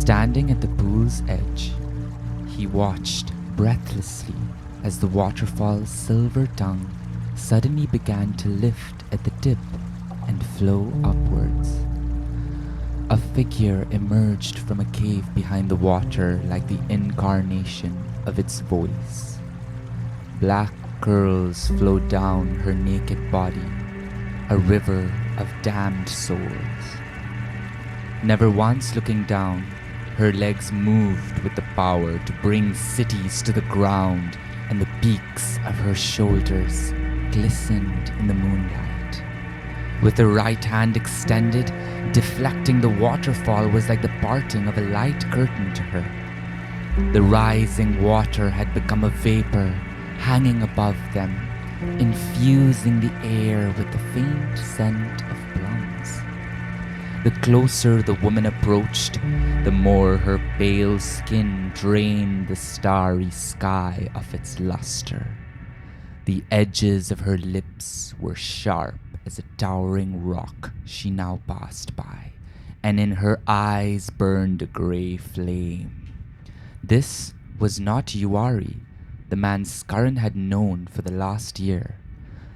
Standing at the pool's edge, he watched breathlessly as the waterfall's silver tongue suddenly began to lift at the tip and flow upwards. A figure emerged from a cave behind the water like the incarnation of its voice. Black curls flowed down her naked body, a river of damned souls. Never once looking down, her legs moved with the power to bring cities to the ground, and the peaks of her shoulders glistened in the moonlight. With her right hand extended, deflecting the waterfall was like the parting of a light curtain to her. The rising water had become a vapor, hanging above them, infusing the air with the faint scent of plums. The closer the woman approached, the more her pale skin drained the starry sky of its luster. The edges of her lips were sharp as a towering rock she now passed by, and in her eyes burned a grey flame. This was not Yuari, the man Skaran had known for the last year.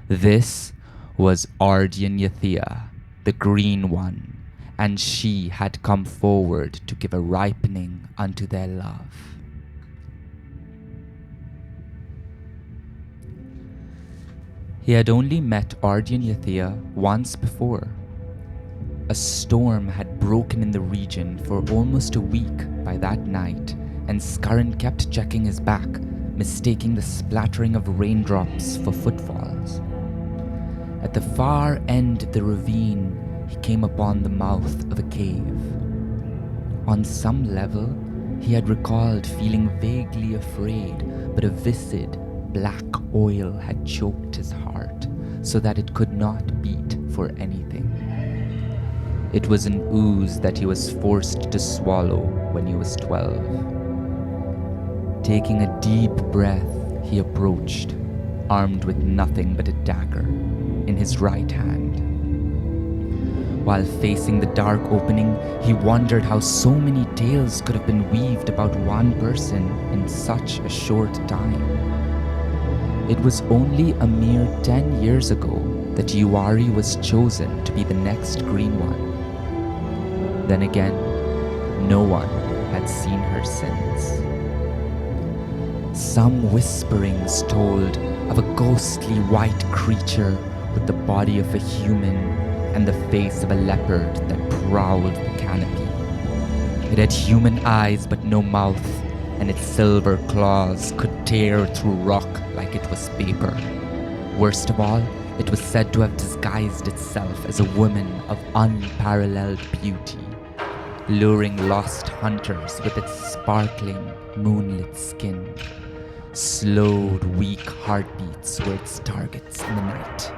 This was Ardian Yathea, the Green One, and she had come forward to give a ripening unto their love. He had only met Ardian Yathea once before. A storm had broken in the region for almost a week by that night, and Skaran kept checking his back, mistaking the splattering of raindrops for footfalls. At the far end of the ravine, he came upon the mouth of a cave. On some level, he had recalled feeling vaguely afraid, but a viscid, black oil had choked his heart so that it could not beat for anything. It was an ooze that he was forced to swallow when he was 12. Taking a deep breath, he approached, armed with nothing but a dagger in his right hand. While facing the dark opening, he wondered how so many tales could have been weaved about one person in such a short time. It was only a mere 10 years ago that Yuari was chosen to be the next Green One. Then again, no one had seen her since. Some whisperings told of a ghostly white creature with the body of a human and the face of a leopard that prowled the canopy. It had human eyes but no mouth, and its silver claws could tear through rock like it was paper. Worst of all, it was said to have disguised itself as a woman of unparalleled beauty, luring lost hunters with its sparkling, moonlit skin. Slowed, weak heartbeats were its targets in the night.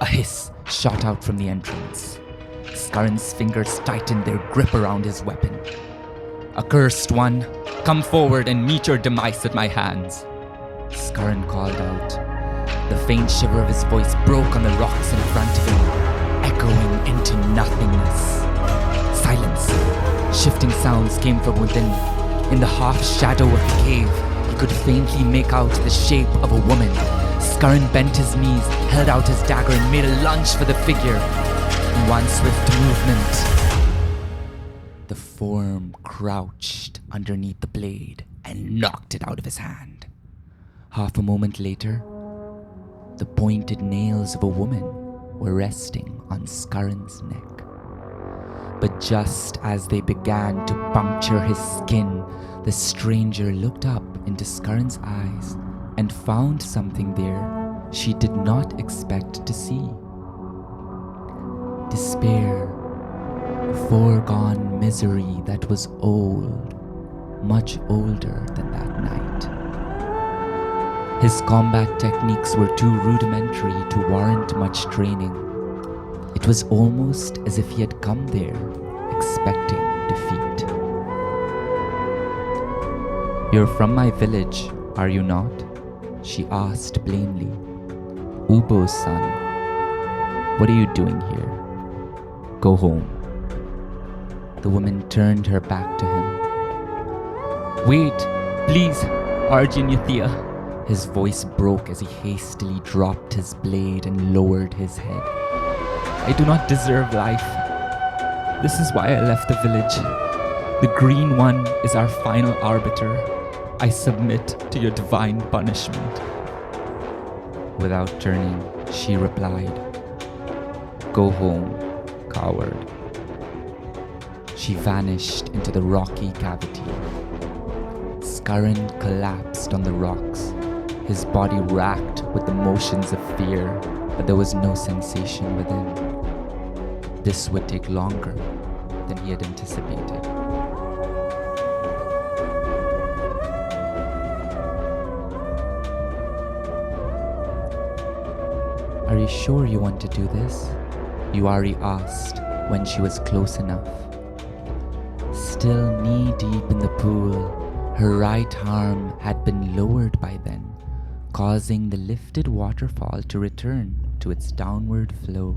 A hiss shot out from the entrance. Skaran's fingers tightened their grip around his weapon. "Accursed one, come forward and meet your demise at my hands," Skaran called out. The faint shiver of his voice broke on the rocks in front of him, echoing into nothingness. Silence. Shifting sounds came from within. In the half-shadow of the cave, he could faintly make out the shape of a woman. Skaran bent his knees, held out his dagger, and made a lunge for the figure. In one swift movement, the form crouched underneath the blade and knocked it out of his hand. Half a moment later, the pointed nails of a woman were resting on Skaran's neck. But just as they began to puncture his skin, the stranger looked up into Skaran's eyes and found something there she did not expect to see. Despair, foregone misery that was old, much older than that night. His combat techniques were too rudimentary to warrant much training. It was almost as if he had come there expecting defeat. "You're from my village, are you not?" she asked plainly. "Ubo's son. What are you doing here? Go home." the woman turned her back to him. "Wait, please, Arjun-Yathia." His voice broke as he hastily dropped his blade and lowered his head. "I do not deserve life. This is why I left the village. The Green One is our final arbiter. I submit to your divine punishment." Without turning, she replied, "Go home, coward." She vanished into the rocky cavity. Skarran collapsed on the rocks, his body racked with the motions of fear, but there was no sensation within. This would take longer than he had anticipated. "Are you sure you want to do this?" Yuari asked when she was close enough. Still knee-deep in the pool, her right arm had been lowered by then, causing the lifted waterfall to return to its downward flow.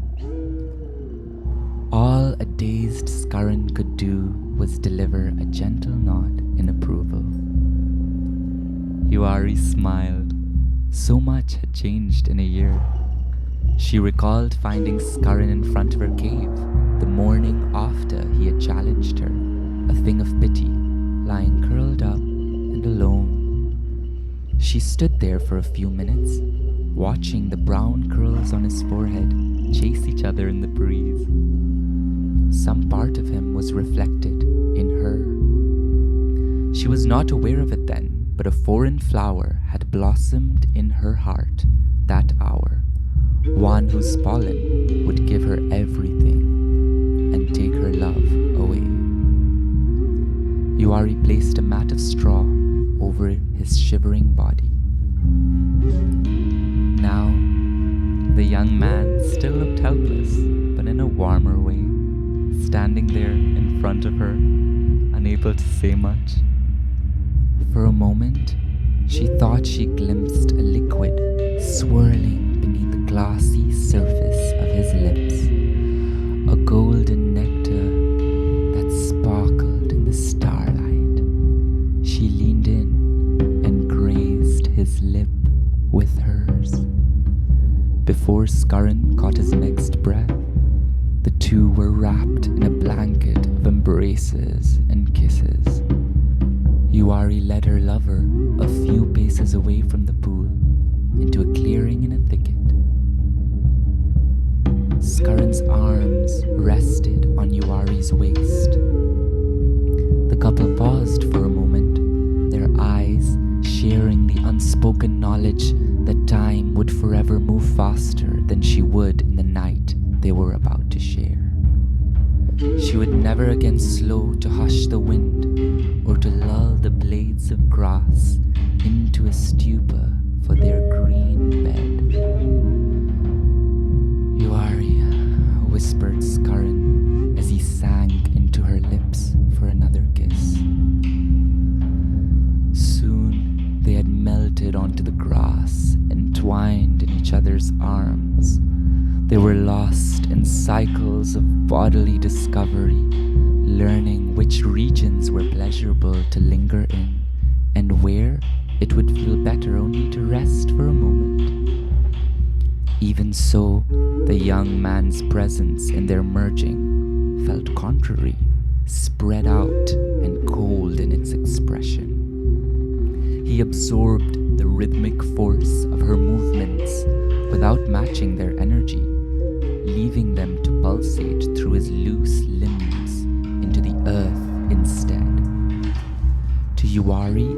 All a dazed Skarran could do was deliver a gentle nod in approval. Yuari smiled. So much had changed in a year. She recalled finding Skarran in front of her cave the morning after he had challenged her, a thing of pity, lying curled up and alone. She stood there for a few minutes, watching the brown curls on his forehead chase each other in the breeze. Some part of him was reflected in her. She was not aware of it then, but a foreign flower had blossomed in her heart that hour, one whose pollen would give her everything and take her love away. Yuari placed a mat of straw over his shivering body. Now, the young man still looked helpless, but in a warmer way, standing there in front of her, unable to say much. For a moment, she thought she glimpsed a liquid swirling beneath the glassy surface of his lips, a golden nectar that sparkled in the starlight. She leaned in and grazed his lip with hers. Before Skarran caught his next breath, the two were wrapped in a blanket of embraces and kisses. Yuari led her lover a few paces away from the pool, into a clearing in a thicket. Skarran's arms rested on Yuari's waist. The couple paused for a moment, their eyes sharing the unspoken knowledge that time would forever move faster than she would in the night they were about to share. She would never again slow to hush the wind or to lull the blades of grass into a stupor for their green bed. "Yuari," whispered Skarran as he sank into her lips for another kiss. Soon they had melted onto the grass, entwined in each other's arms. They were lost in cycles of bodily discovery, learning which regions were pleasurable to linger in and where it would feel better only to rest for a moment. Even so, the young man's presence in their merging felt contrary, spread out and cold in its expression. He absorbed the rhythmic force of her movements without matching their energy, leaving them to pulsate through his loose limbs into the earth instead. To Yuari,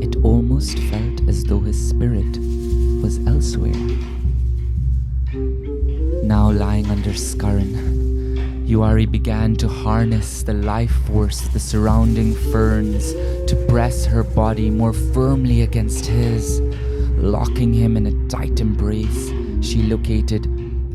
it almost felt as though his spirit was elsewhere. Now lying under Skarran, Yuari began to harness the life force of the surrounding ferns to press her body more firmly against his. Locking him in a tight embrace, she located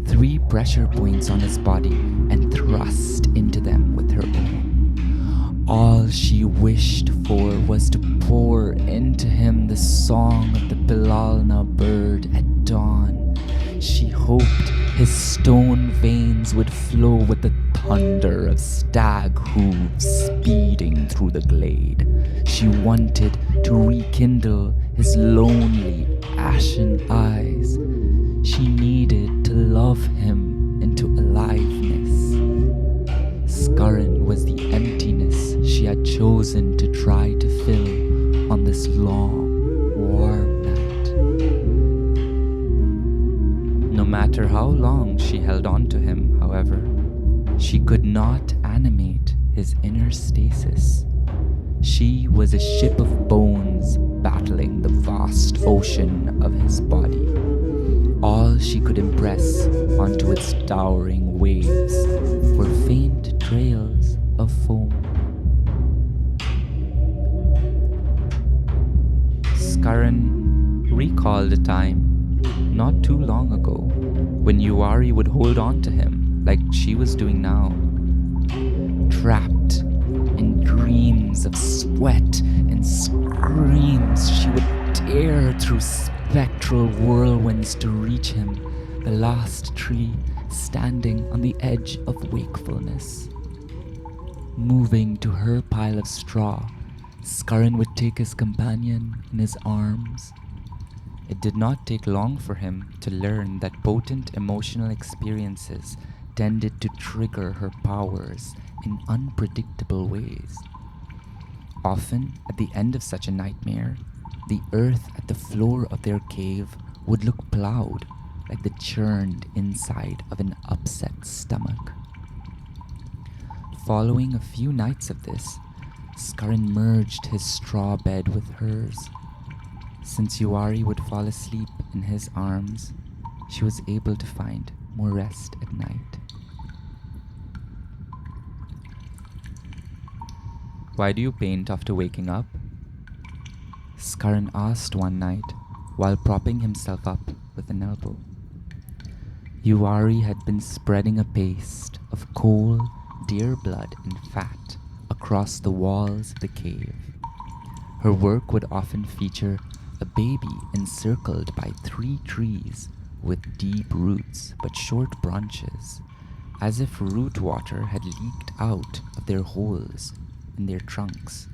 3 pressure points on his body and thrust into them with her own. All she wished for was to pour into him the song of the Pilalna bird at dawn. She hoped His stone veins would flow with the thunder of stag hooves speeding through the glade. She wanted to rekindle his lonely, ashen eyes. She needed to love him into aliveness. Scarran was the emptiness she had chosen to try to fill on this long, warm night. No matter how long she held on to him, however, she could not animate his inner stasis. She was a ship of bones battling the vast ocean of his body. All she could impress onto its towering waves were faint trails of foam. Scarran recalled a time not too long ago when Yuari would hold on to him like she was doing now. Trapped in dreams of sweat and screams, she would tear through spectral whirlwinds to reach him, the last tree standing on the edge of wakefulness. Moving to her pile of straw, Scarran would take his companion in his arms. It did not take long for him to learn that potent emotional experiences tended to trigger her powers in unpredictable ways. Often, at the end of such a nightmare, the earth at the floor of their cave would look plowed, like the churned inside of an upset stomach. Following a few nights of this, Scarran merged his straw bed with hers. Since Yuari would fall asleep in his arms, she was able to find more rest at night. "Why do you paint after waking up?" Scarran asked one night while propping himself up with an elbow. Yuari had been spreading a paste of coal, deer blood, and fat across the walls of the cave. Her work would often feature a baby encircled by 3 trees with deep roots but short branches, as if root water had leaked out of their holes in their trunks,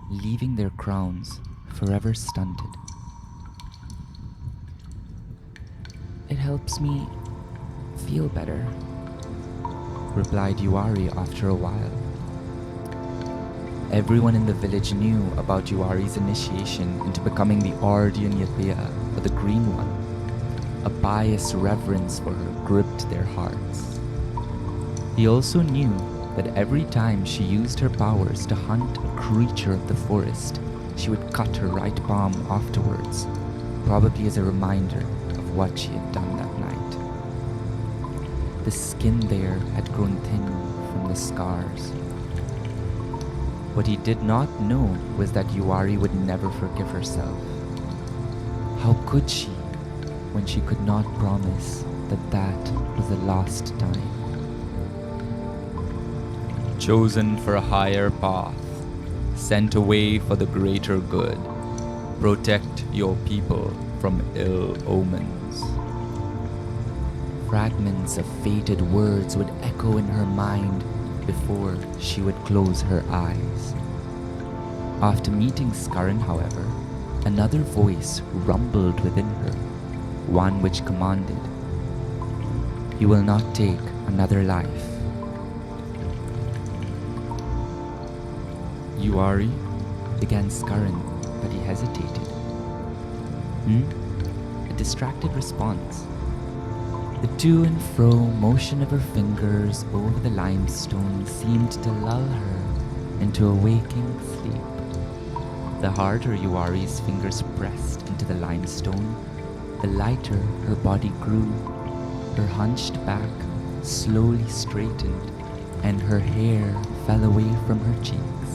leaving their crowns forever stunted. "It helps me feel better," replied Yuari after a while. Everyone in the village knew about Yuari's initiation into becoming the Ardian Yathea, or the Green One. A pious reverence for her gripped their hearts. He also knew that every time she used her powers to hunt a creature of the forest, she would cut her right palm afterwards, probably as a reminder of what she had done that night. The skin there had grown thin from the scars. What he did not know was that Yuari would never forgive herself. How could she, when she could not promise that that was the last time? "Chosen for a higher path, sent away for the greater good. Protect your people from ill omens." Fragments of fated words would echo in her mind before she would close her eyes. After meeting Scarran, however, another voice rumbled within her, one which commanded, "You will not take another life." "Yuari," began Scarran, but he hesitated. A distracted response. The to and fro motion of her fingers over the limestone seemed to lull her into a waking sleep. The harder Yuari's fingers pressed into the limestone, the lighter her body grew. Her hunched back slowly straightened, and her hair fell away from her cheeks.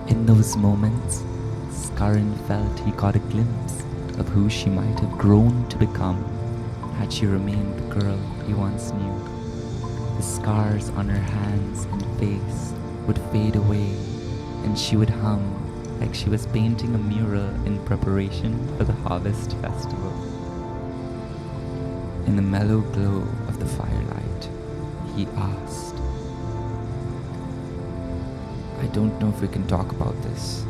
In those moments, Scarran felt he caught a glimpse of who she might have grown to become had she remained the girl he once knew. The scars on her hands and face would fade away, and she would hum like she was painting a mural in preparation for the harvest festival. In the mellow glow of the firelight, he asked, I don't know if we can talk about this.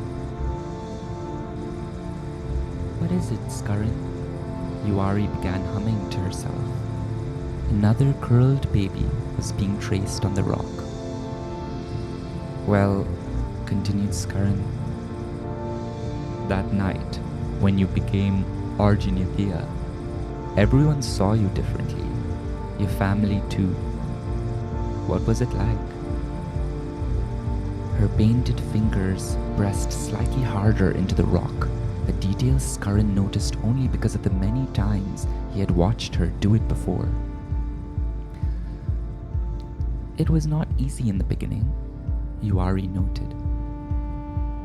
What is it, Skarin? Yuari began humming to herself. Another curled baby was being traced on the rock. Well, continued Skarin, that night, when you became Arginithia, everyone saw you differently. Your family too. What was it like? Her painted fingers pressed slightly harder into the rock, a detail Skarin noticed only because of the many times he had watched her do it before. It was not easy in the beginning, Yuari noted.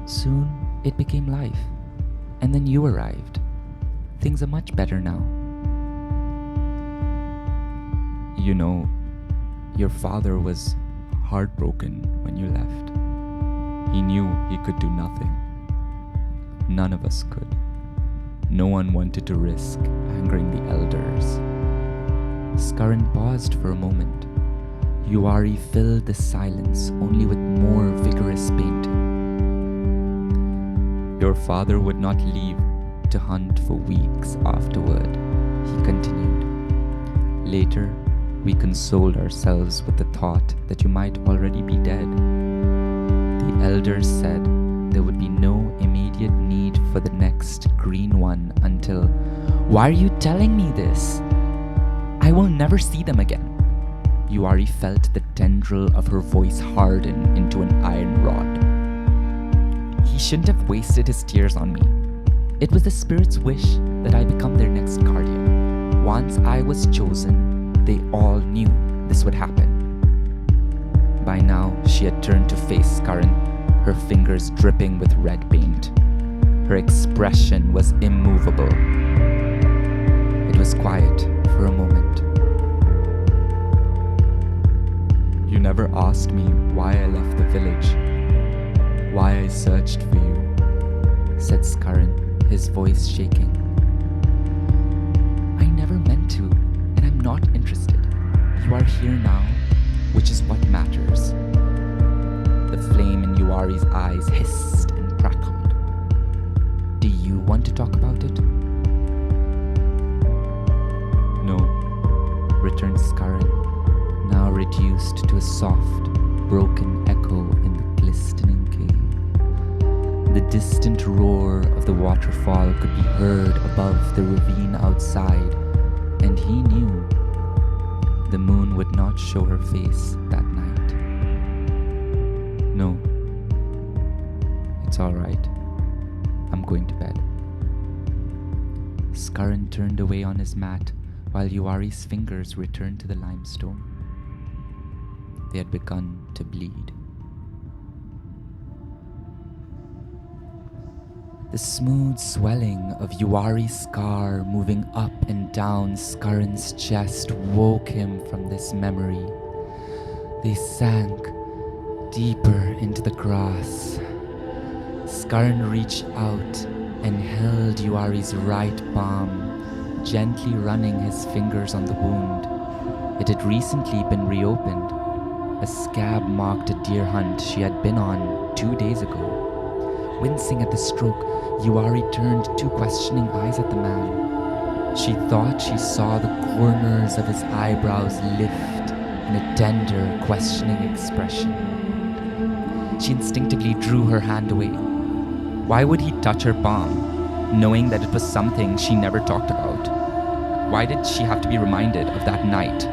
Soon, it became life, and then you arrived. Things are much better now. You know, your father was heartbroken when you left. He knew he could do nothing. None of us could. No one wanted to risk angering the elders. Skarin paused for a moment. Yuari filled the silence only with more vigorous painting. Your father would not leave to hunt for weeks afterward, he continued. Later, we consoled ourselves with the thought that you might already be dead. The elders said there would be no immediate need for the next green one until... Why are you telling me this? I will never see them again. Yuari felt the tendril of her voice harden into an iron rod. He shouldn't have wasted his tears on me. It was the spirit's wish that I become their next guardian. Once I was chosen, they all knew this would happen. By now, she had turned to face Skarin, her fingers dripping with red paint. Her expression was immovable. It was quiet for a moment. You never asked me why I left the village, why I searched for you, said Skarin, his voice shaking. I never meant to, and I'm not interested. You are here now, which is what matters. The flame in Yuari's eyes hissed and crackled. Do you want to talk about it? No, returned Skarin, now reduced to a soft, broken echo in the glistening cave. The distant roar of the waterfall could be heard above the ravine outside, and he knew the moon would not show her face that night. No, it's all right. I'm going to bed. Skarin turned away on his mat while Yuari's fingers returned to the limestone. They had begun to bleed. The smooth swelling of Yuari's scar moving up and down Skarin's chest woke him from this memory. They sank deeper into the grass. Skarin reached out and held Yuari's right palm, gently running his fingers on the wound. It had recently been reopened. A scab marked a deer hunt she had been on 2 days ago. Wincing at the stroke, Yuari turned 2 questioning eyes at the man. She thought she saw the corners of his eyebrows lift in a tender, questioning expression. She instinctively drew her hand away. Why would he touch her palm, knowing that it was something she never talked about? Why did she have to be reminded of that night,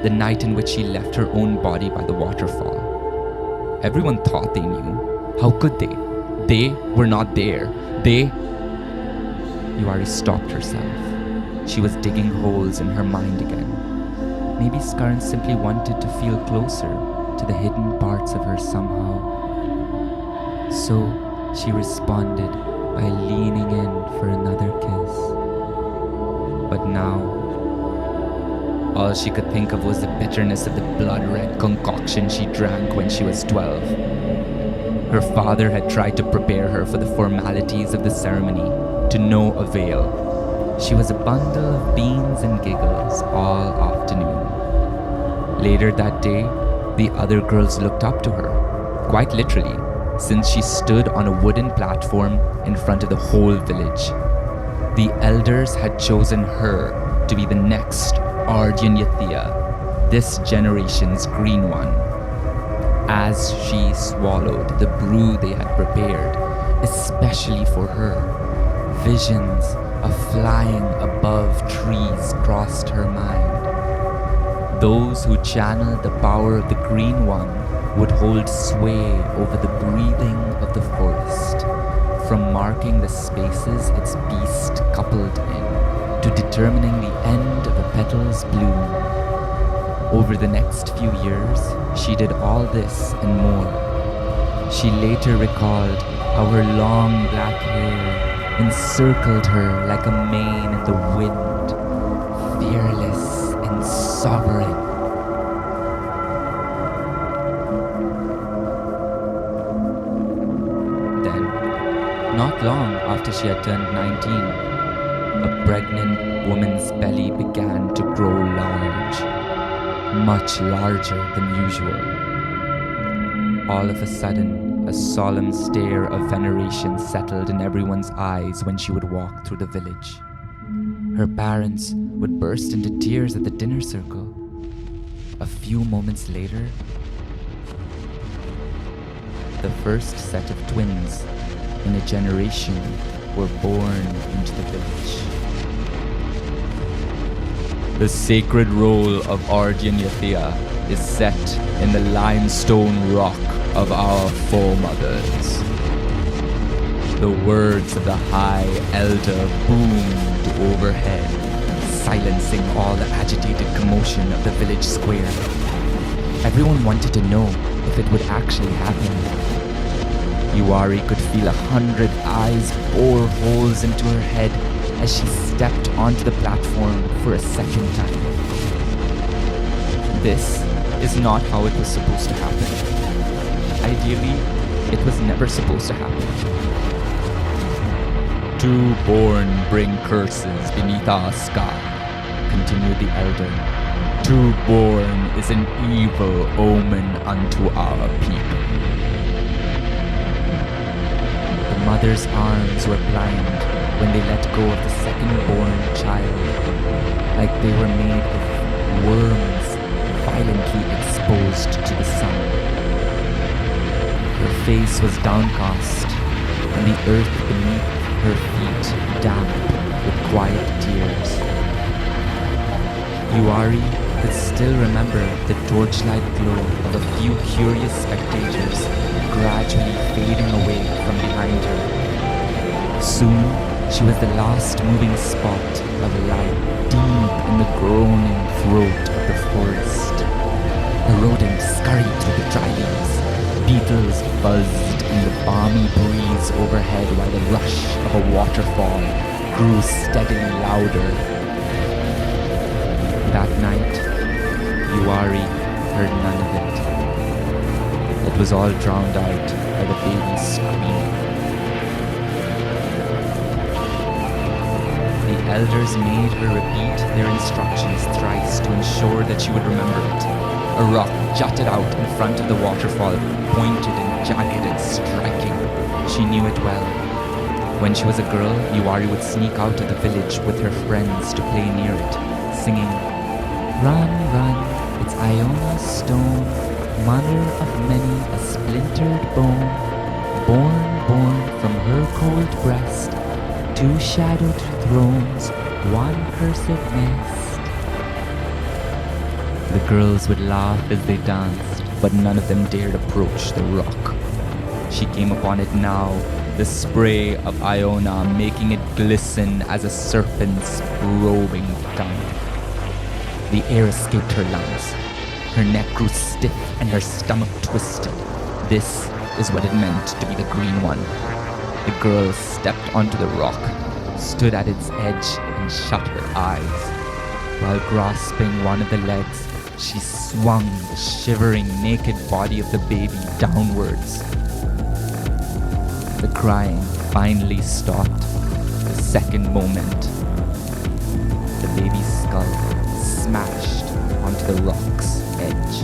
the night in which she left her own body by the waterfall? Everyone thought they knew. How could they? They were not there. Yuari stopped herself. She was digging holes in her mind again. Maybe Skarin simply wanted to feel closer to the hidden parts of her somehow. So she responded by leaning in for another kiss. But now, all she could think of was the bitterness of the blood-red concoction she drank when she was 12. Her father had tried to prepare her for the formalities of the ceremony, to no avail. She was a bundle of beans and giggles all afternoon. Later that day, the other girls looked up to her, quite literally, since she stood on a wooden platform in front of the whole village. The elders had chosen her to be the next Ardian Yathea, this generation's green one. As she swallowed the brew they had prepared, especially for her, visions of flying above trees crossed her mind. Those who channeled the power of the Green One would hold sway over the breathing of the forest, from marking the spaces its beast coupled in, to determining the end of a petal's bloom. Over the next few years, she did all this and more. She later recalled how her long black hair encircled her like a mane in the wind, fearless and sovereign. Then, not long after she had turned 19, a pregnant woman's belly began to grow large, much larger than usual. All of a sudden, a solemn stare of veneration settled in everyone's eyes when she would walk through the village. Her parents would burst into tears at the dinner circle. A few moments later, the first set of twins in a generation were born into the village. The sacred role of Ardian Yathea is set in the limestone rock of our foremothers. The words of the High Elder boomed overhead, silencing all the agitated commotion of the village square. Everyone wanted to know if it would actually happen. Yuari could feel 100 eyes bore holes into her head as she stepped onto the platform for a second time. This is not how it was supposed to happen. Ideally, it was never supposed to happen. Two born bring curses beneath our sky, continued the elder. Two born is an evil omen unto our people. The mother's arms were blind when they let go of the second-born child, like they were made of worms violently exposed to the sun. Her face was downcast, and the earth beneath her feet damp with quiet tears. Yuari could still remember the torchlight glow of a few curious spectators gradually fading away from behind her. Soon, she was the last moving spot of light deep in the groaning throat of the forest. A rodent scurried through the dry leaves. Beetles buzzed in the balmy breeze overhead while the rush of a waterfall grew steadily louder. That night, Yuari heard none of it. It was all drowned out by the baby's screaming. The elders made her repeat their instructions thrice to ensure that she would remember it. A rock jutted out in front of the waterfall, pointed and jagged and striking. She knew it well. When she was a girl, Yuari would sneak out of the village with her friends to play near it, singing, "Run, run, it's Iona's stone, mother of many a splintered bone, born from her cold breast, two shadowed thrones, one cursed nest." The girls would laugh as they danced, but none of them dared approach the rock. She came upon it now, the spray of Iona making it glisten as a serpent's probing tongue. The air escaped her lungs. Her neck grew stiff and her stomach twisted. This is what it meant to be the Green One. The girl stepped onto the rock, stood at its edge and shut her eyes. While grasping one of the legs, she swung the shivering naked body of the baby downwards. The crying finally stopped the second moment the baby's skull smashed onto the rock's edge.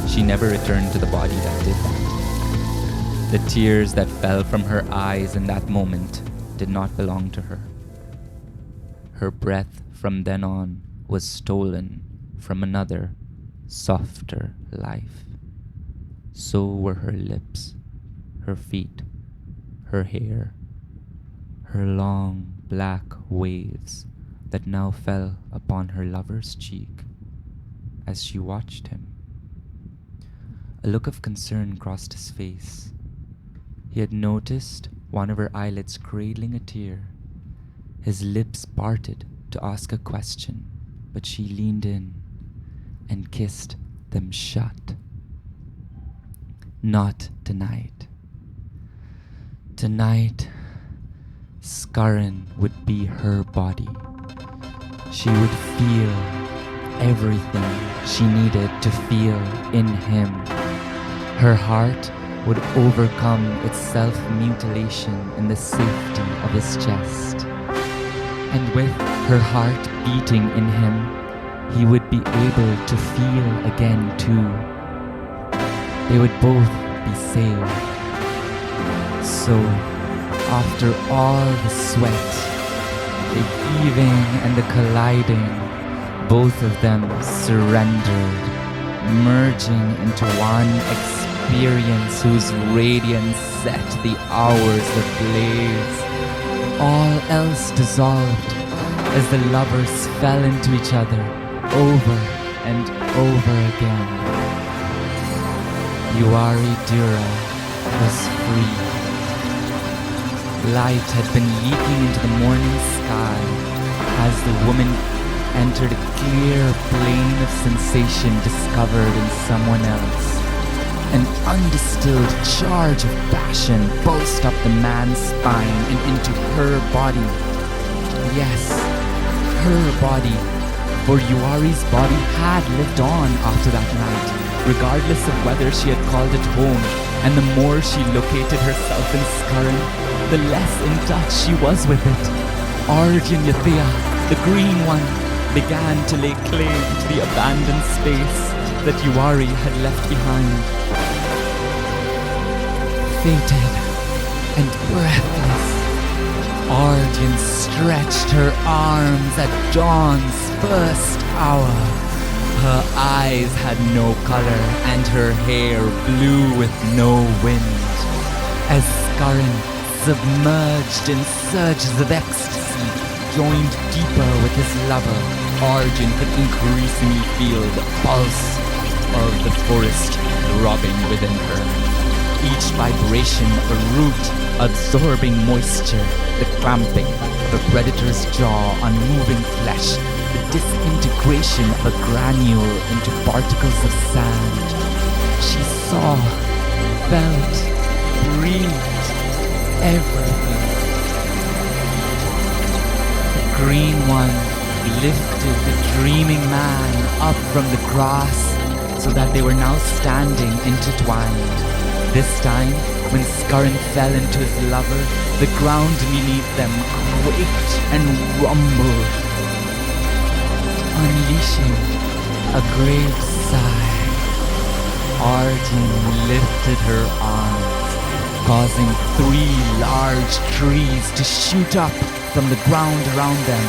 She never returned to the body that did that. The tears that fell from her eyes in that moment did not belong to her. Her breath from then on was stolen from another, softer life. So were her lips, her feet, her hair, her long black waves that now fell upon her lover's cheek as she watched him. A look of concern crossed his face. He had noticed one of her eyelids cradling a tear. His lips parted to ask a question, but she leaned in and kissed them shut. Not tonight. Tonight, Skarin would be her body. She would feel everything she needed to feel in him. Her heart would overcome its self-mutilation in the safety of his chest. And with her heart beating in him, he would be able to feel again too. They would both be saved. So, after all the sweat, the heaving and the colliding, both of them surrendered, merging into one experience whose radiance set the hours ablaze. All else dissolved as the lovers fell into each other over and over again. Yuari Dura was free. Light had been leaking into the morning sky as the woman entered a clear plane of sensation discovered in someone else. An undistilled charge of passion pulsed up the man's spine and into her body. Yes, her body, for Yuari's body had lived on after that night, regardless of whether she had called it home, and the more she located herself in Skarin, the less in touch she was with it. Arjun Yathea, the green one, began to lay claim to the abandoned space that Yuari had left behind. Fated and breathless, Arjun stretched her arms at dawn's first hour. Her eyes had no color and her hair blew with no wind. As Skarin, submerged in surges of ecstasy, joined deeper with his lover, Arjun could increasingly feel the pulse of the forest throbbing within her. Each vibration of a root absorbing moisture, the clamping of a predator's jaw on moving flesh, the disintegration of a granule into particles of sand. She saw, felt, breathed everything. The green one lifted the dreaming man up from the grass so that they were now standing intertwined. This time, when Skarin fell into his lover, the ground beneath them quaked and rumbled, unleashing a grave sigh. Arjun lifted her arms, causing 3 large trees to shoot up from the ground around them.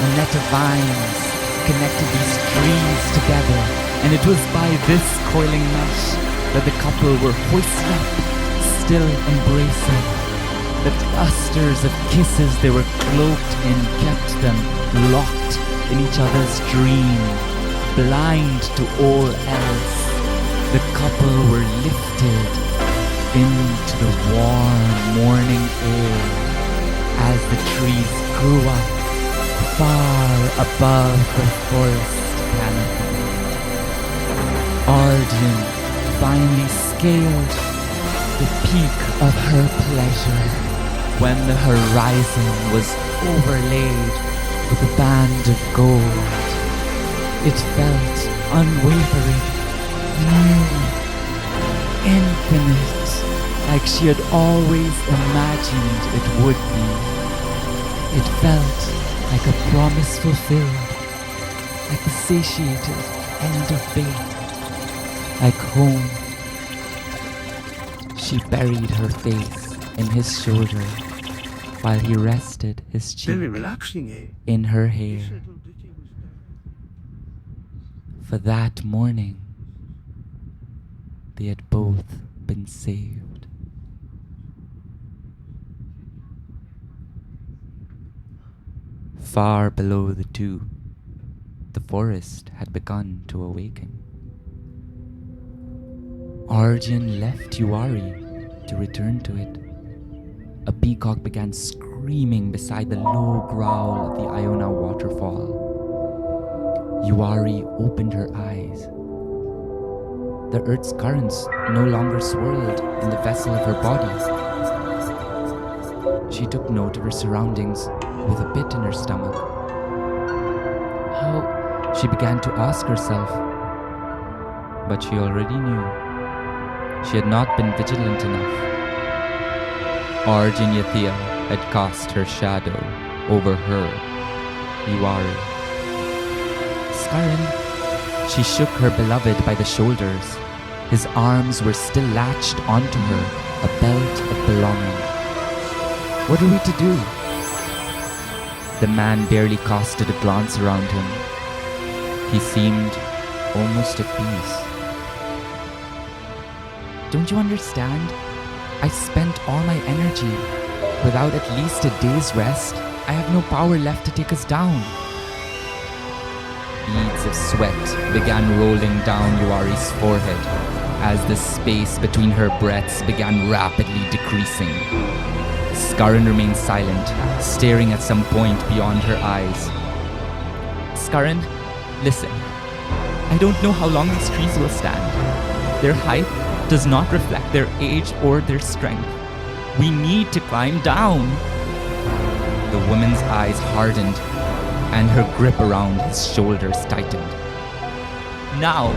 A net of vines connected these trees together, and it was by this coiling mesh that the couple were hoisted up, still embracing. The clusters of kisses they were cloaked in kept them locked in each other's dream, blind to all else. The couple were lifted into the warm morning air as the trees grew up far above the forest canopy. Arjun finally scaled the peak of her pleasure when the horizon was overlaid with a band of gold. It felt unwavering, new, infinite, like she had always imagined it would be. It felt like a promise fulfilled, like the satiated end of faith, like home. She buried her face in his shoulder while he rested his cheek Very relaxing, eh? in her hair. For that morning, they had both been saved. Far below the two, the forest had begun to awaken. Arjun left Uwari to return to it. A peacock began screaming beside the low growl of the Iona waterfall. Uwari opened her eyes. The earth's currents no longer swirled in the vessel of her body. She took note of her surroundings with a pit in her stomach. How? She began to ask herself. But she already knew. She had not been vigilant enough. Arjunyathia had cast her shadow over her, Uwari. Skaran, she shook her beloved by the shoulders. His arms were still latched onto her, a belt of belonging. What are we to do? The man barely casted a glance around him. He seemed almost at peace. Don't you understand? I spent all my energy. Without at least a day's rest, I have no power left to take us down. Beads of sweat began rolling down Uwari's forehead as the space between her breaths began rapidly decreasing. Skaran remained silent, staring at some point beyond her eyes. Skaran, listen. I don't know how long these trees will stand. Their height does not reflect their age or their strength. We need to climb down. The woman's eyes hardened, and her grip around his shoulders tightened. Now!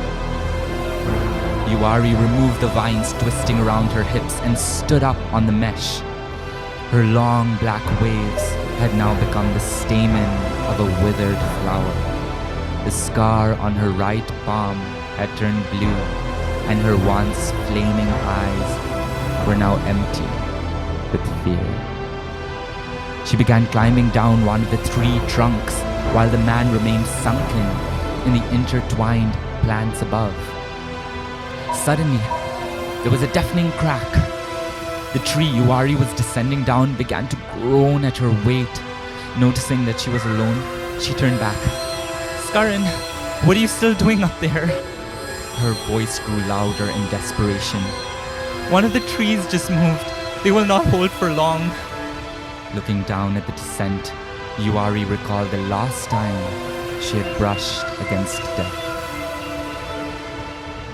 Uwari removed the vines twisting around her hips and stood up on the mesh. Her long black waves had now become the stamen of a withered flower. The scar on her right palm had turned blue, and her once flaming eyes were now empty with fear. She began climbing down one of the three trunks while the man remained sunken in the intertwined plants above. Suddenly, there was a deafening crack. The tree Uwari was descending down began to groan at her weight. Noticing that she was alone, she turned back. Skaran, what are you still doing up there? Her voice grew louder in desperation. One of the trees just moved. They will not hold for long. Looking down at the descent, Uwari recalled the last time she had brushed against death.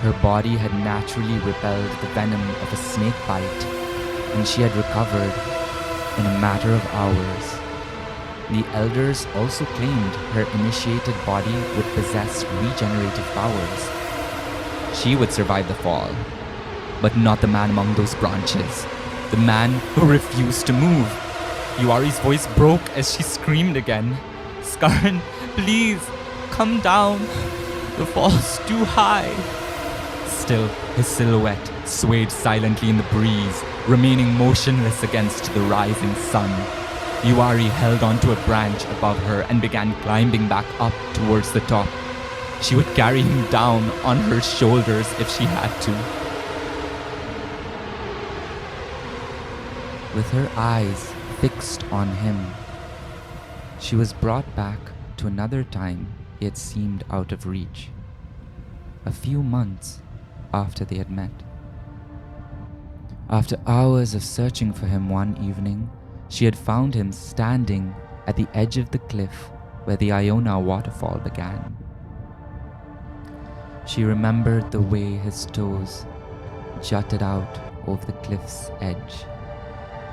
Her body had naturally repelled the venom of a snake bite, and she had recovered in a matter of hours. The elders also claimed her initiated body would possess regenerative powers. She would survive the fall, but not the man among those branches. The man who refused to move. Uwari's voice broke as she screamed again. Skaran, please, come down. The fall's too high. Still, his silhouette swayed silently in the breeze, remaining motionless against the rising sun. Uwari held onto a branch above her and began climbing back up towards the top. She would carry him down on her shoulders if she had to. With her eyes fixed on him, she was brought back to another time he had seemed out of reach. A few months after they had met. After hours of searching for him one evening, she had found him standing at the edge of the cliff where the Iona waterfall began. She remembered the way his toes jutted out over the cliff's edge,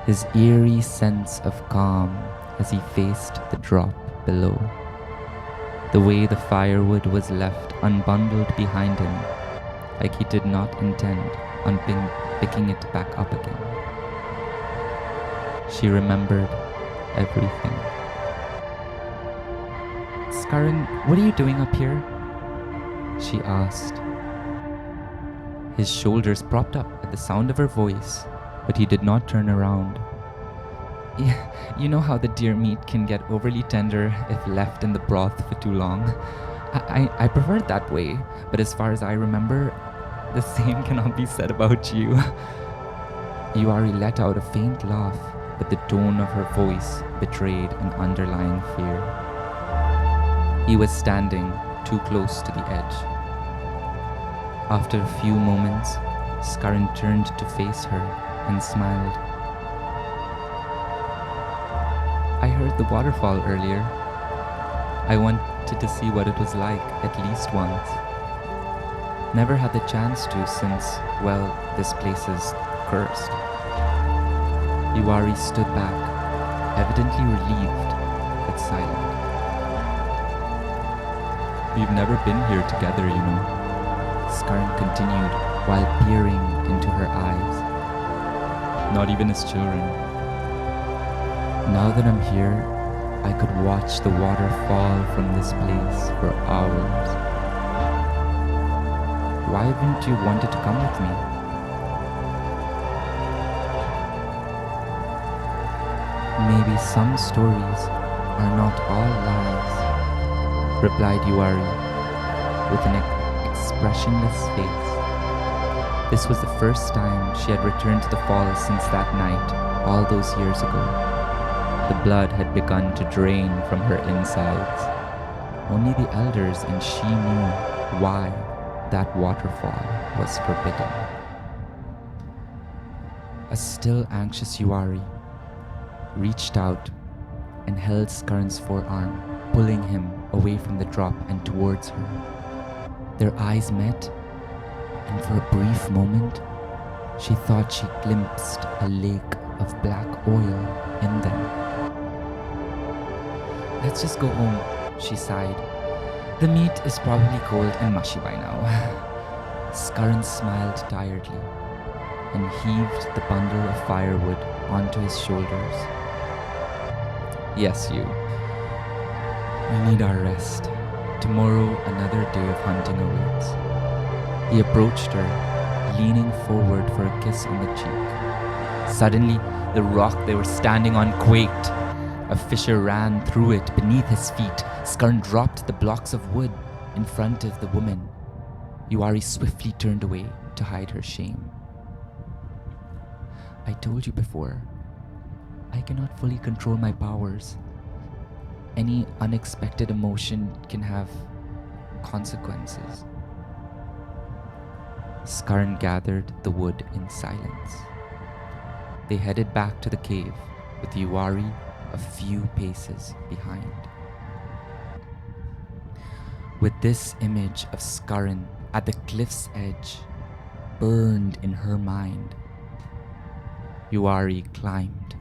his eerie sense of calm as he faced the drop below, the way the firewood was left unbundled behind him, like he did not intend on picking it back up again. She remembered everything. "Skarin, what are you doing up here?" she asked. His shoulders propped up at the sound of her voice, but he did not turn around. "Yeah, you know how the deer meat can get overly tender if left in the broth for too long. I prefer it that way, but as far as I remember, the same cannot be said about you." Yuari let out a faint laugh, but the tone of her voice betrayed an underlying fear. He was standing too close to the edge. After a few moments, Skarin turned to face her and smiled. "I heard the waterfall earlier. I wanted to see what it was like at least once. Never had the chance to since, well, this place is cursed." Yuari stood back, evidently relieved but silent. "We've never been here together, you know," Skarin continued while peering into her eyes. "Not even as children. Now that I'm here, I could watch the water fall from this place for hours. Why haven't you wanted to come with me?" "Maybe some stories are not all lies," replied Yuari with an expressionless face. This was the first time she had returned to the falls since that night, all those years ago. The blood had begun to drain from her insides. Only the elders and she knew why that waterfall was forbidden. A still anxious Yuari reached out and held Skarin's forearm, pulling him away from the drop and towards her. Their eyes met, and for a brief moment, she thought she glimpsed a lake of black oil in them. "Let's just go home," she sighed. "The meat is probably cold and mushy by now." Skarin smiled tiredly and heaved the bundle of firewood onto his shoulders. "Yes, you. We need our rest. Tomorrow another day of hunting awaits." He approached her, leaning forward for a kiss on the cheek. Suddenly, the rock they were standing on quaked. A fissure ran through it beneath his feet. Skarin dropped the blocks of wood in front of the woman. Yuari swiftly turned away to hide her shame. "I told you before, I cannot fully control my powers. Any unexpected emotion can have consequences." Skarin gathered the wood in silence. They headed back to the cave, with Yuari a few paces behind. With this image of Skarin at the cliff's edge burned in her mind, Yuari climbed.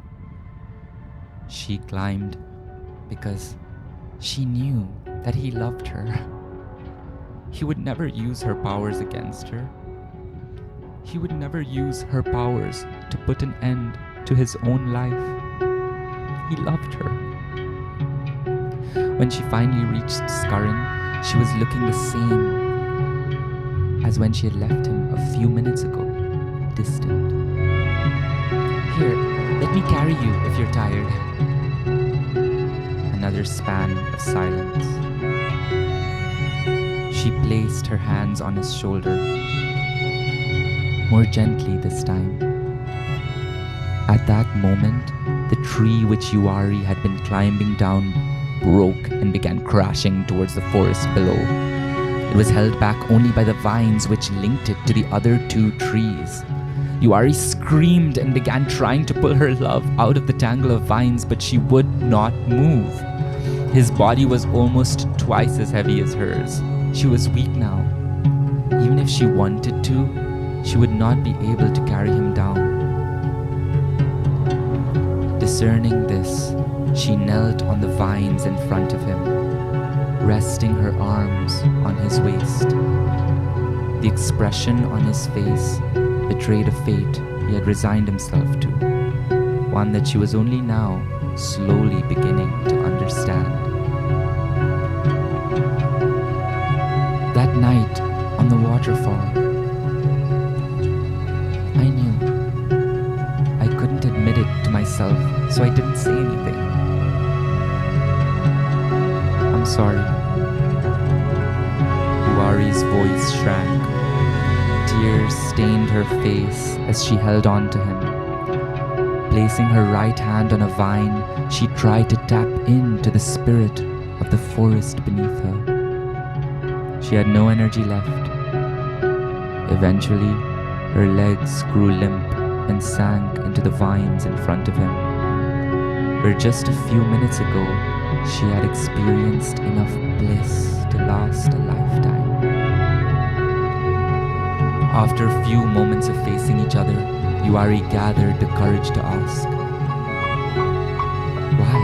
She climbed because she knew that he loved her. He would never use her powers against her. He would never use her powers to put an end to his own life. He loved her. When she finally reached Skarin, she was looking the same as when she had left him a few minutes ago, distant. "Here, let me carry you if you're tired." Another span of silence. She placed her hands on his shoulder, more gently this time. At that moment, the tree which Yuari had been climbing down broke and began crashing towards the forest below. It was held back only by the vines which linked it to the other two trees. Yuari screamed and began trying to pull her love out of the tangle of vines, but she would not move. His body was almost twice as heavy as hers. She was weak now. Even if she wanted to, she would not be able to carry him down. Discerning this, she knelt on the vines in front of him, resting her arms on his waist. The expression on his face betrayed a fate he had resigned himself to, one that she was only now slowly beginning to understand. That night on the waterfall, I knew. I couldn't admit it to myself, so I didn't say anything. I'm sorry. Yuari's voice shrank. Tears stained her face as she held on to him. Placing her right hand on a vine, she tried to tap into the spirit of the forest beneath her. She had no energy left. Eventually, her legs grew limp and sank into the vines in front of him, where just a few minutes ago she had experienced enough bliss to last a lifetime. After a few moments of facing each other, Yuari gathered the courage to ask, "Why?"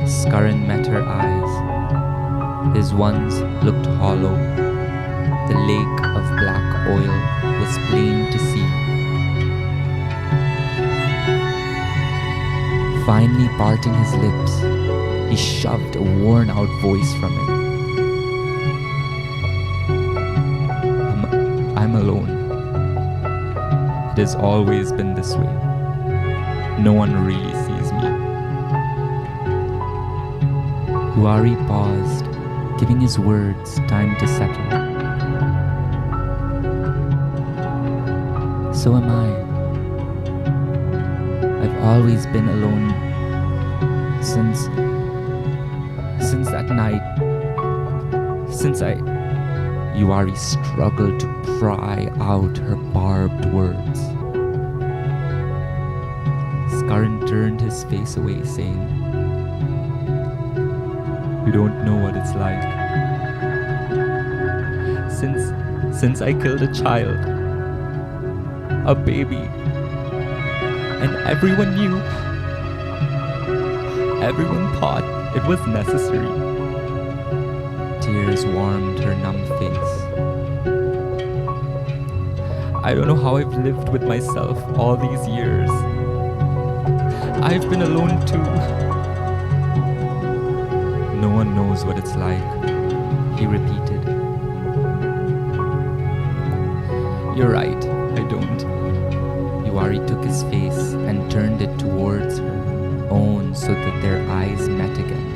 Skaran met her eyes. His ones looked hollow. The lake of black oil was plain to see. Finally parting his lips, he shoved a worn-out voice from him. I'm alone. It has always been this way. No one really sees me. Yuari paused, giving his words time to settle. So am I. I've always been alone since that night. Yuari struggled to pry out her barbed words. Skaran turned his face away, saying, "You don't know what it's like. Since I killed a child, a baby, and everyone knew. Everyone thought it was necessary." Tears warmed her numb face. I don't know how I've lived with myself all these years. I've been alone too. No one knows what it's like, he repeated. You're right, I don't. Yuari took his face and turned it towards her own so that their eyes met again.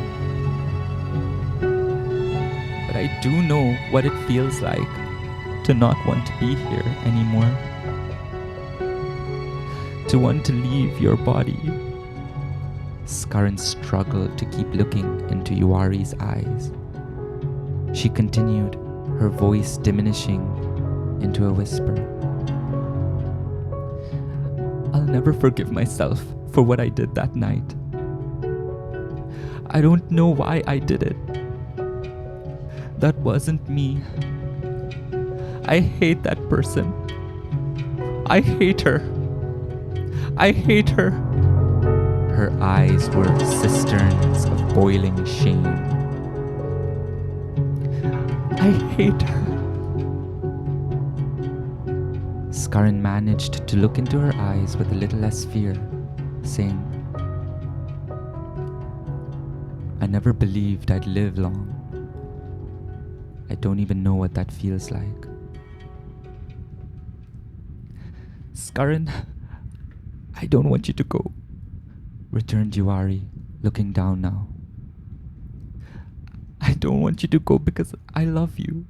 But I do know what it feels like to not want to be here anymore. To want to leave your body. Skaran struggled to keep looking into Yuari's eyes. She continued, her voice diminishing into a whisper. I'll never forgive myself for what I did that night. I don't know why I did it. That wasn't me. I hate that person. I hate her. I hate her. Her eyes were cisterns of boiling shame. I hate her. Skaran managed to look into her eyes with a little less fear, saying, I never believed I'd live long. I don't even know what that feels like. Skaran, I don't want you to go, returned Yuari, looking down now. I don't want you to go because I love you.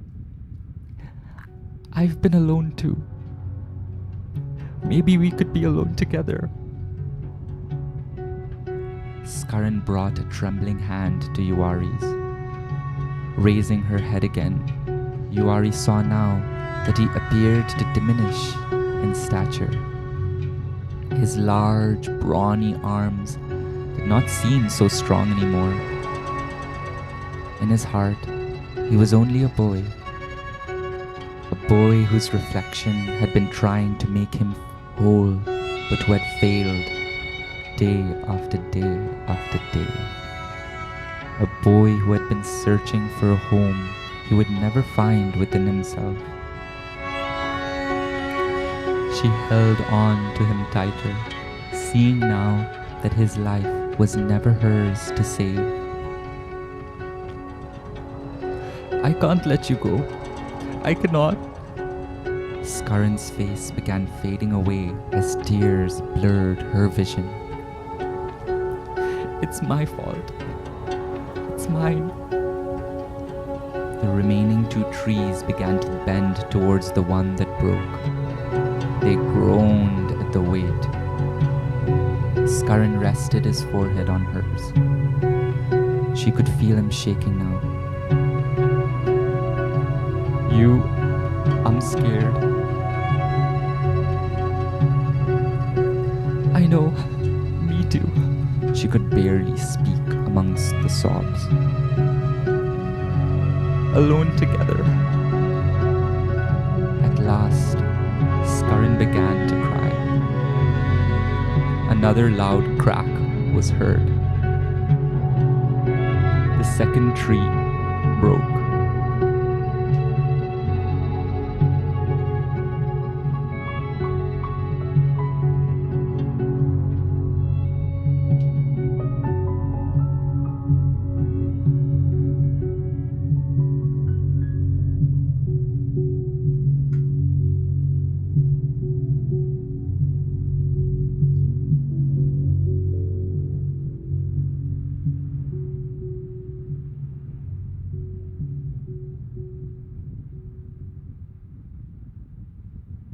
I've been alone too. Maybe we could be alone together. Skaran brought a trembling hand to Yuari's. Raising her head again, Yuari saw now that he appeared to diminish in stature. His large, brawny arms did not seem so strong anymore. In his heart, he was only a boy whose reflection had been trying to make him whole, but who had failed day after day after day. A boy who had been searching for a home he would never find within himself. She held on to him tighter, seeing now that his life was never hers to save. I can't let you go. I cannot. Skarin's face began fading away as tears blurred her vision. It's my fault. It's mine. The remaining two trees began to bend towards the one that broke. They groaned at the weight. Skarin rested his forehead on hers. She could feel him shaking now. I'm scared. I know. Me too. She could barely speak amongst the sobs. Alone together. At last, Skarin began to cry. Another loud crack was heard. The second tree broke.